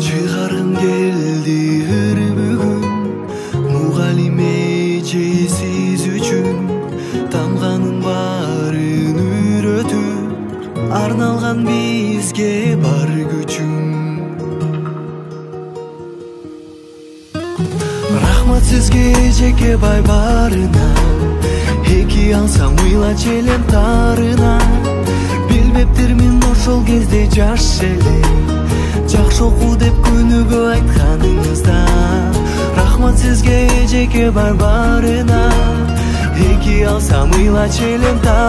чыгаргым келди ыр бүгүн, мугалим эже сиз үчүн тамганын баарын үйрөтүп арналган бизге бар күчүм. Рахмат сизге эжеке бай барына, эки алсам ыйла челем тарына. Билбептирмин ошол кезде жаш эле, жакшы оку деп күнүгө айтканыңызда. Рахмат сизге эжеке бай барына, эки алсам ыйла челем тарына.